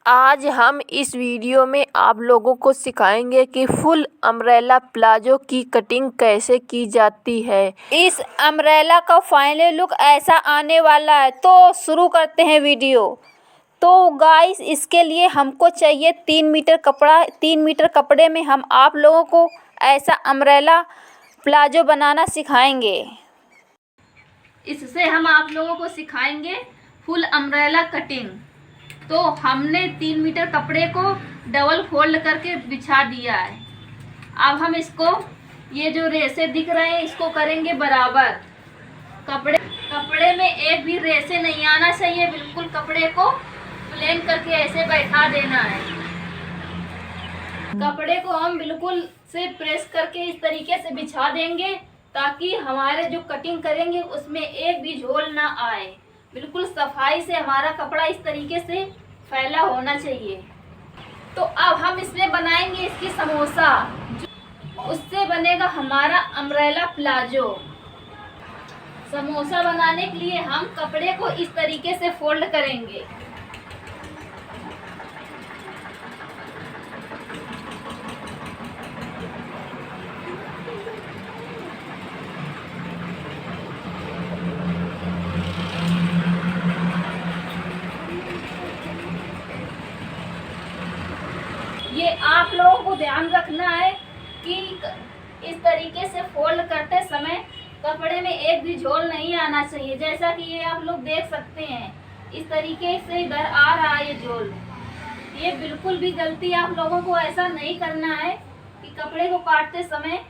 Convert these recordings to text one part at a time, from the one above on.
आज हम इस वीडियो में आप लोगों को सिखाएंगे कि फुल अम्ब्रेला प्लाजो की कटिंग कैसे की जाती है। इस अम्ब्रेला का फाइनल लुक ऐसा आने वाला है। तो शुरू करते हैं वीडियो। तो गाइस, इसके लिए हमको चाहिए 3 मीटर कपड़ा। 3 मीटर कपड़े में हम आप लोगों को ऐसा अम्ब्रेला प्लाजो बनाना सिखाएंगे। इससे हम आप लोगों को सिखाएंगे फुल अम्ब्रेला कटिंग। तो हमने 3 मीटर कपड़े को डबल फोल्ड करके बिछा दिया है। अब हम इसको, ये जो रेसे दिख रहे हैं, इसको करेंगे बराबर। कपड़े में एक भी रेसे नहीं आना चाहिए। बिल्कुल कपड़े को प्लेन करके ऐसे बैठा देना है। कपड़े को हम बिल्कुल से प्रेस करके इस तरीके से बिछा देंगे ताकि हमारे जो कटिंग करेंगे उसमें एक भी झोल ना आए। बिल्कुल सफाई से हमारा कपड़ा इस तरीके से फैला होना चाहिए। तो अब हम इसमें बनाएंगे इसकी समोसा। उससे बनेगा हमारा अम्ब्रेला प्लाजो। समोसा बनाने के लिए हम कपड़े को इस तरीके से फोल्ड करेंगे। ये आप लोगों को ध्यान रखना है कि इस तरीके से फोल्ड करते समय कपड़े में एक भी झोल नहीं आना चाहिए। जैसा कि ये आप लोग देख सकते हैं, इस तरीके से इधर आ रहा है ये झोल। ये बिल्कुल भी गलती आप लोगों को ऐसा नहीं करना है कि कपड़े को काटते समय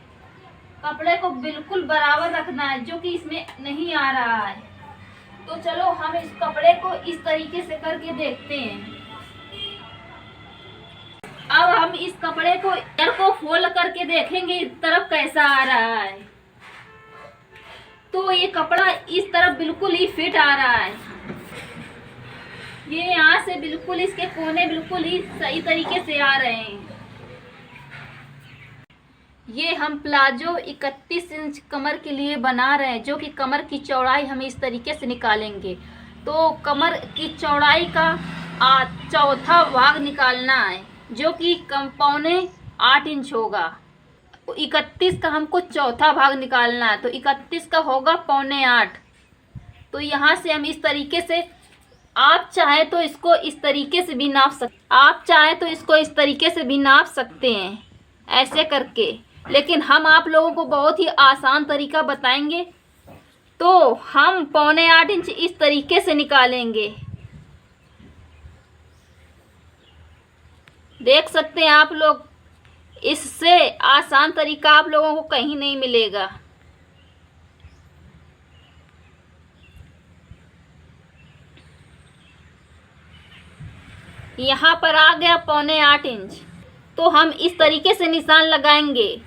कपड़े को बिल्कुल बराबर रखना है, जो कि इसमें नहीं आ रहा है। तो चलो हम इस कपड़े को इस तरीके से करके देखते हैं। अब हम इस कपड़े को इधर को फोल्ड करके देखेंगे इस तरफ कैसा आ रहा है। तो ये कपड़ा इस तरफ बिल्कुल ही फिट आ रहा है। ये यहाँ से बिल्कुल इसके कोने बिल्कुल ही सही तरीके से आ रहे हैं। ये हम प्लाजो 31 इंच कमर के लिए बना रहे हैं, जो कि कमर की चौड़ाई हम इस तरीके से निकालेंगे। तो कमर की चौड़ाई का चौथा भाग निकालना है, जो कि 7.25 इंच होगा। 31 का हमको चौथा भाग निकालना है, तो 31 का होगा 7.25। तो यहाँ से हम इस तरीके से, आप चाहे तो इसको इस तरीके से भी नाप सकते हैं ऐसे करके। लेकिन हम आप लोगों को बहुत ही आसान तरीका बताएंगे। तो हम 7.25 इंच इस तरीके से निकालेंगे। देख सकते हैं आप लोग, इससे आसान तरीका आप लोगों को कहीं नहीं मिलेगा। यहाँ पर आ गया 7.25 इंच। तो हम इस तरीके से निशान लगाएंगे।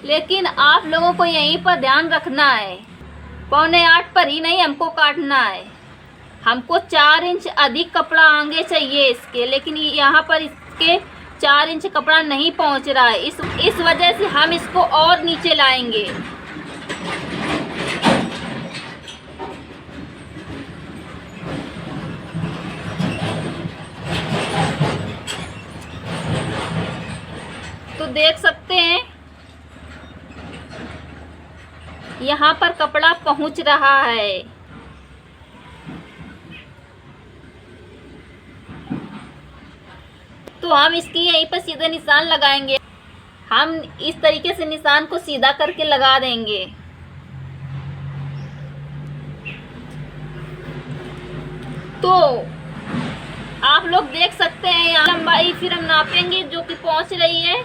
लेकिन आप लोगों को यहीं पर ध्यान रखना है, 7.25 पर ही नहीं हमको काटना है। हमको 4 इंच अधिक कपड़ा आगे चाहिए इसके, लेकिन यहाँ पर इसके 4 इंच कपड़ा नहीं पहुँच रहा है। इस वजह से हम इसको और नीचे लाएंगे। तो देख सकते हैं यहाँ पर कपड़ा पहुँच रहा है। तो हम इसकी यहीं पर सीधे निशान लगाएंगे। हम इस तरीके से निशान को सीधा करके लगा देंगे। तो आप लोग देख सकते हैं यहाँ लंबाई फिर हम नापेंगे, जो कि पहुंच रही है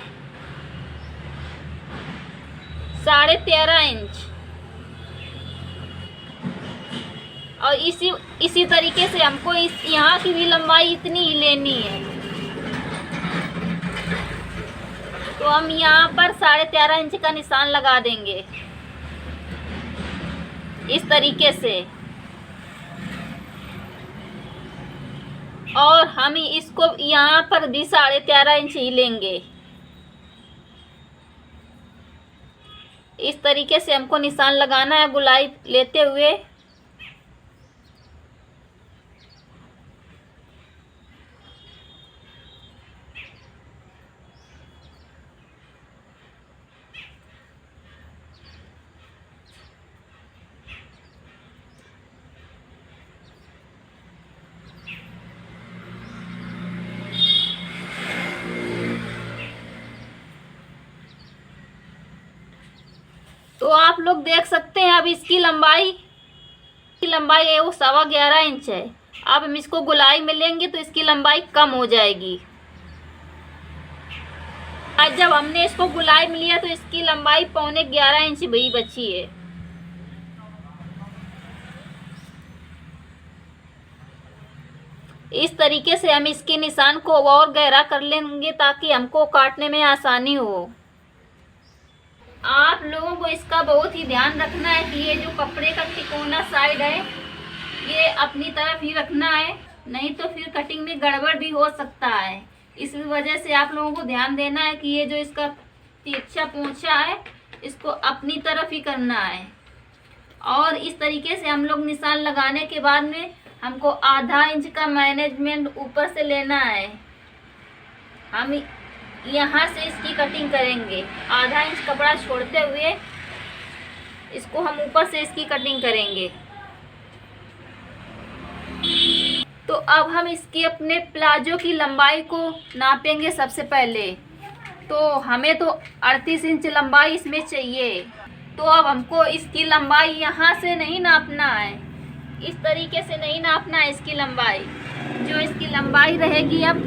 13.5 इंच। और इसी तरीके से हमको यहाँ की भी लंबाई इतनी ही लेनी है। तो हम यहाँ पर 13.5 इंच का निशान लगा देंगे इस तरीके से। और हम इसको यहाँ पर भी 13.5 इंच ही लेंगे। इस तरीके से हमको निशान लगाना है गोलाई लेते हुए। आप लोग देख सकते हैं अब इसकी लंबाई है वो 11.25 इंच है। अब हम इसको गोलाई में लेंगे तो इसकी लंबाई कम हो जाएगी। आज जब हमने इसको गोलाई में लिया तो इसकी लंबाई 11.25 इंच भी बची है। इस तरीके से हम इसके निशान को और गहरा कर लेंगे ताकि हमको काटने में आसानी हो। आप लोगों को इसका बहुत ही ध्यान रखना है कि ये जो कपड़े का तिकोना साइड है ये अपनी तरफ ही रखना है, नहीं तो फिर कटिंग में गड़बड़ भी हो सकता है। इस वजह से आप लोगों को ध्यान देना है कि ये जो इसका तिरछा पोंछा है इसको अपनी तरफ ही करना है। और इस तरीके से हम लोग निशान लगाने के बाद में हमको आधा इंच का मैनेजमेंट ऊपर से लेना है। हम यहाँ से इसकी कटिंग करेंगे, आधा इंच कपड़ा छोड़ते हुए इसको हम ऊपर से इसकी कटिंग करेंगे। तो अब हम इसकी अपने प्लाजो की लंबाई को नापेंगे। सबसे पहले तो हमें तो 38 इंच लंबाई इसमें चाहिए। तो अब हमको इसकी लंबाई यहाँ से नहीं नापना है, इस तरीके से नहीं नापना है। इसकी लंबाई जो इसकी लंबाई रहेगी अब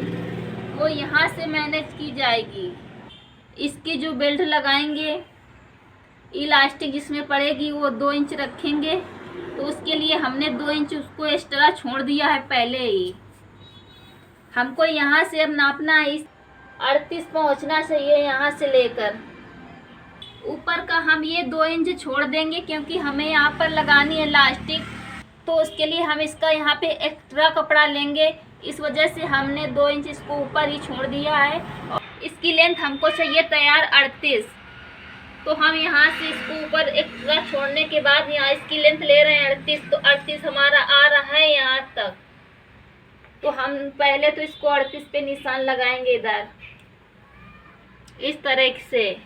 वो यहाँ से मैनेज की जाएगी। इसकी जो बेल्ट लगाएंगे इलास्टिक जिसमें पड़ेगी वो 2 इंच रखेंगे। तो उसके लिए हमने 2 इंच उसको एक्स्ट्रा छोड़ दिया है पहले ही। हमको यहाँ से अब नापना है, इस 38 पहुँचना चाहिए यहाँ से लेकर ऊपर का। हम ये 2 इंच छोड़ देंगे क्योंकि हमें यहाँ पर लगानी है इलास्टिक, तो उसके लिए हम इसका यहाँ पे एक्स्ट्रा कपड़ा लेंगे। इस वजह से हमने 2 इंच इसको ऊपर ही छोड़ दिया है। और इसकी लेंथ हमको चाहिए तैयार 38। तो हम यहाँ से इसको ऊपर एक्स्ट्रा छोड़ने के बाद यहाँ इसकी लेंथ ले रहे हैं 38। तो 38 हमारा आ रहा है यहाँ तक। तो हम पहले तो इसको 38 पे निशान लगाएंगे इधर इस तरह से।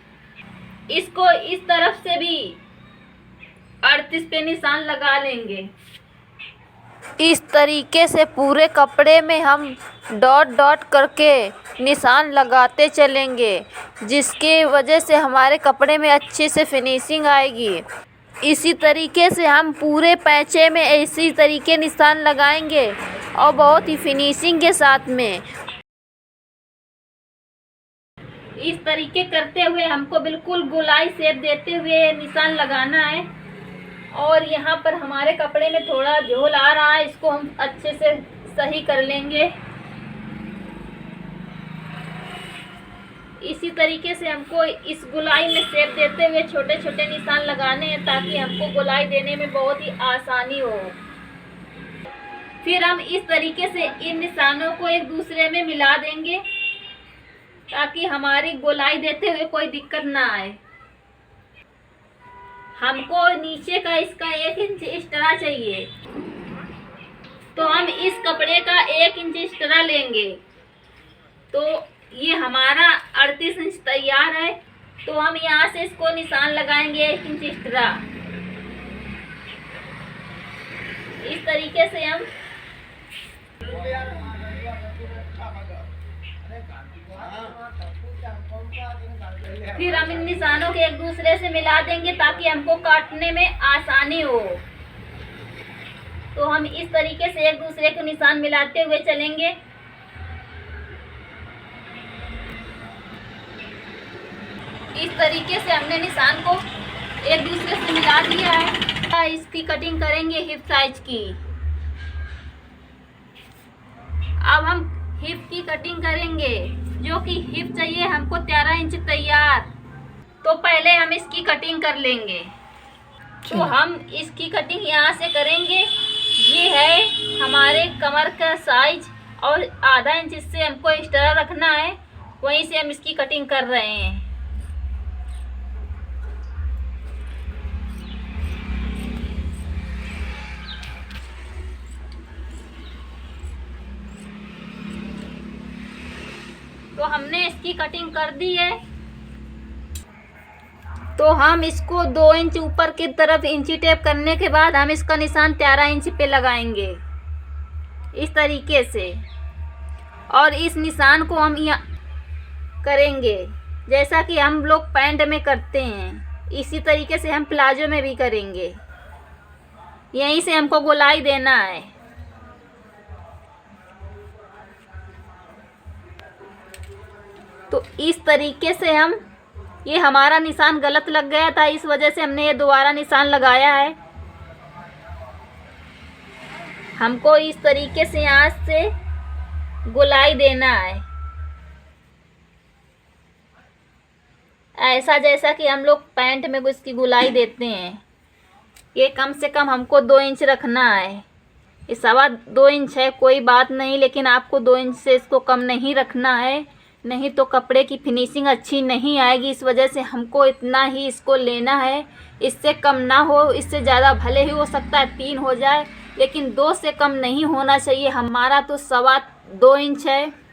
इसको इस तरफ से भी 38 पे निशान लगा लेंगे। इस तरीके से पूरे कपड़े में हम डॉट डॉट करके निशान लगाते चलेंगे, जिसके वजह से हमारे कपड़े में अच्छे से फिनिशिंग आएगी। इसी तरीके से हम पूरे पैचे में इसी तरीके निशान लगाएंगे और बहुत ही फिनिशिंग के साथ में। इस तरीके करते हुए हमको बिल्कुल गोलाई शेप देते हुए निशान लगाना है। और यहाँ पर हमारे कपड़े में थोड़ा झोल आ रहा है, इसको हम अच्छे से सही कर लेंगे। इसी तरीके से हमको इस गोलाई में शेप देते हुए छोटे छोटे निशान लगाने हैं ताकि हमको गोलाई देने में बहुत ही आसानी हो। फिर हम इस तरीके से इन निशानों को एक दूसरे में मिला देंगे ताकि हमारी गोलाई देते हुए कोई दिक्कत ना आए। हमको नीचे का इसका 1 इंच एक्स्ट्रा चाहिए, तो हम इस कपड़े का 1 इंच एक्स्ट्रा लेंगे। तो ये हमारा 38 इंच तैयार है। तो हम यहाँ से इसको निशान लगाएंगे 1 इंच एक्स्ट्रा। इस तरीके से हम फिर हम इन निशानों के एक दूसरे से मिला देंगे ताकि हमको काटने में आसानी हो। तो हम इस तरीके से एक दूसरे को निशान मिलाते हुए चलेंगे। इस तरीके से हमने निशान को एक दूसरे से मिला दिया है। इसकी कटिंग करेंगे हिप साइज की। अब हम हिप की कटिंग करेंगे, जो कि हिप चाहिए हमको 13 इंच तैयार। तो पहले हम इसकी कटिंग कर लेंगे। तो हम इसकी कटिंग यहाँ से करेंगे। ये है हमारे कमर का साइज और आधा इंच इससे हमको एक्स्ट्रा रखना है, वहीं से हम इसकी कटिंग कर रहे हैं। तो हमने इसकी कटिंग कर दी है। तो हम इसको 2 इंच ऊपर की तरफ इंची टेप करने के बाद हम इसका निशान 13 इंच पे लगाएंगे इस तरीके से। और इस निशान को हम यहाँ करेंगे जैसा कि हम लोग पैंट में करते हैं। इसी तरीके से हम प्लाजो में भी करेंगे। यहीं से हमको गोलाई देना है। तो इस तरीके से हम, ये हमारा निशान गलत लग गया था, इस वजह से हमने ये दोबारा निशान लगाया है। हमको इस तरीके से यहाँ से गोलाई देना है, ऐसा जैसा कि हम लोग पैंट में इसकी गोलाई देते हैं। ये कम से कम हमको 2 इंच रखना है। ये 2.25 इंच है, कोई बात नहीं, लेकिन आपको 2 इंच से इसको कम नहीं रखना है, नहीं तो कपड़े की फिनिशिंग अच्छी नहीं आएगी। इस वजह से हमको इतना ही इसको लेना है, इससे कम ना हो। इससे ज़्यादा भले ही हो सकता है 3 हो जाए, लेकिन 2 से कम नहीं होना चाहिए। हमारा तो 2.25 इंच है।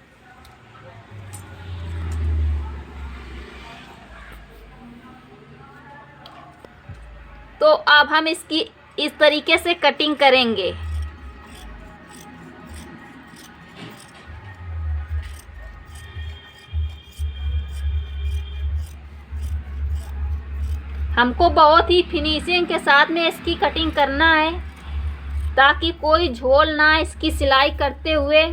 तो अब हम इसकी इस तरीके से कटिंग करेंगे। हमको बहुत ही फिनिशिंग के साथ में इसकी कटिंग करना है, ताकि कोई झोल ना इसकी सिलाई करते हुए।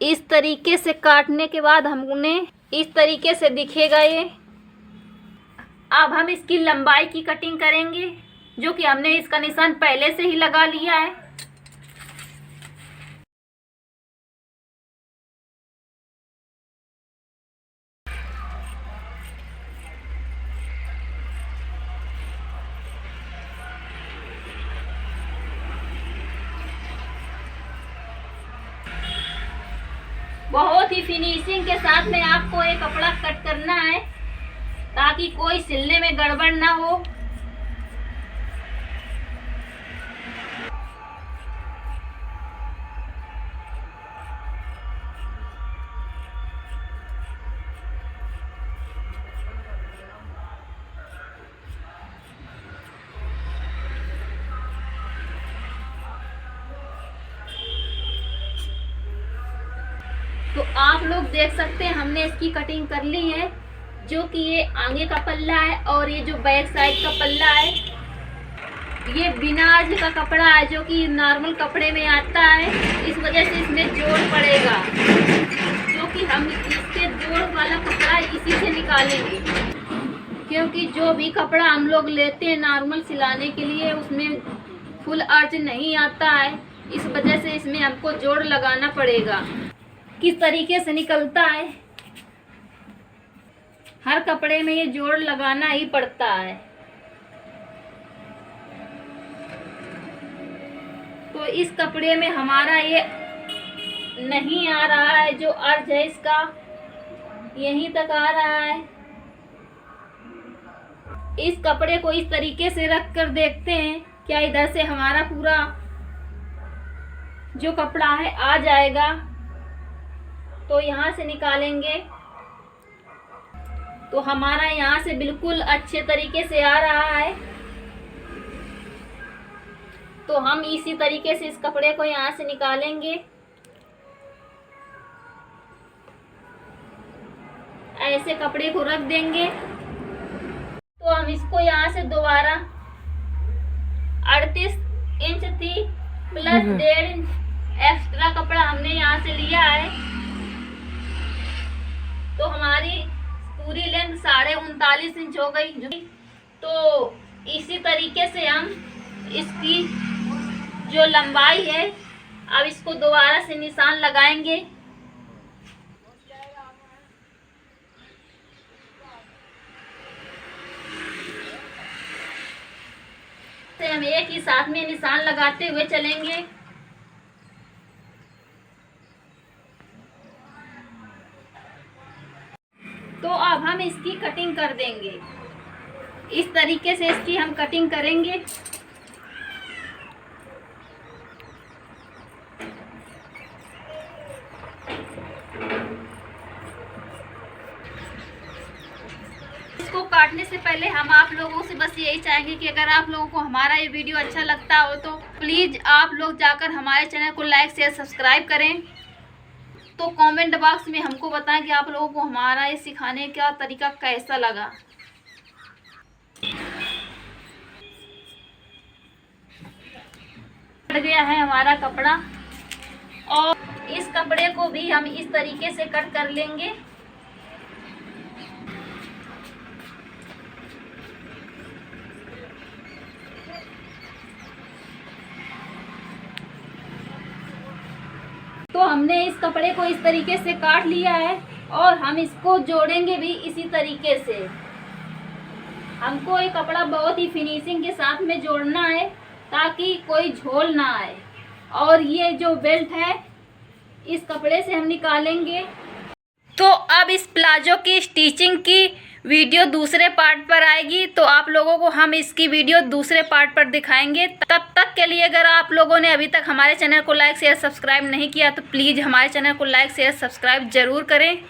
इस तरीके से काटने के बाद हमने इस तरीके से दिखेगा ये। अब हम इसकी लंबाई की कटिंग करेंगे, जो कि हमने इसका निशान पहले से ही लगा लिया है। बहुत ही फिनिशिंग के साथ में आपको ये कपड़ा कट करना है, ताकि कोई सिलने में गड़बड़ ना हो। तो आप लोग देख सकते हैं हमने इसकी कटिंग कर ली है, जो कि ये आगे का पल्ला है और ये जो बैक साइड का पल्ला है, ये बिना अर्ज का कपड़ा है, जो कि नॉर्मल कपड़े में आता है। इस वजह से इसमें जोड़ पड़ेगा, जो कि हम इसके जोड़ वाला कपड़ा इसी से निकालेंगे। क्योंकि जो भी कपड़ा हम लोग लेते हैं नॉर्मल सिलाने के लिए, उसमें फुल अर्ज नहीं आता है। इस वजह से इसमें हमको जोड़ लगाना पड़ेगा। किस तरीके से निकलता है, हर कपड़े में ये जोड़ लगाना ही पड़ता है। तो इस कपड़े में हमारा ये नहीं आ रहा है, जो अर्ज है इसका यहीं तक आ रहा है। इस कपड़े को इस तरीके से रख कर देखते हैं क्या इधर से हमारा पूरा जो कपड़ा है आ जाएगा। तो यहाँ से निकालेंगे तो हमारा यहाँ से बिल्कुल अच्छे तरीके से आ रहा है। तो हम इसी तरीके से इस कपड़े को यहाँ से निकालेंगे। ऐसे कपड़े को रख देंगे। तो हम इसको यहाँ से दोबारा 38 इंच थी प्लस 1.5 इंच एक्स्ट्रा कपड़ा हमने यहाँ से लिया है। तो हमारी पूरी लेंथ 39.5 इंच हो गई। तो इसी तरीके से हम इसकी जो लंबाई है, अब इसको दोबारा से निशान लगाएंगे। से हम एक ही साथ में निशान लगाते हुए चलेंगे। तो अब हम इसकी कटिंग कर देंगे। इस तरीके से इसकी हम कटिंग करेंगे। इसको काटने से पहले हम आप लोगों से बस यही चाहेंगे कि अगर आप लोगों को हमारा ये वीडियो अच्छा लगता हो तो प्लीज़ आप लोग जाकर हमारे चैनल को लाइक शेयर सब्सक्राइब करें। तो कमेंट बॉक्स में हमको बताएं कि आप लोगों को हमारा ये सिखाने का तरीका कैसा लगा। कट गया है हमारा कपड़ा और इस कपड़े को भी हम इस तरीके से कट कर लेंगे। तो हमने इस कपड़े को इस तरीके से काट लिया है और हम इसको जोड़ेंगे भी इसी तरीके से। हमको ये कपड़ा बहुत ही फिनिशिंग के साथ में जोड़ना है ताकि कोई झोल ना आए। और ये जो बेल्ट है इस कपड़े से हम निकालेंगे। तो अब इस प्लाजो की स्टिचिंग की वीडियो दूसरे पार्ट पर आएगी, तो आप लोगों को हम इसकी वीडियो दूसरे पार्ट पर दिखाएंगे। तब तक के लिए अगर आप लोगों ने अभी तक हमारे चैनल को लाइक शेयर सब्सक्राइब नहीं किया तो प्लीज़ हमारे चैनल को लाइक शेयर सब्सक्राइब ज़रूर करें।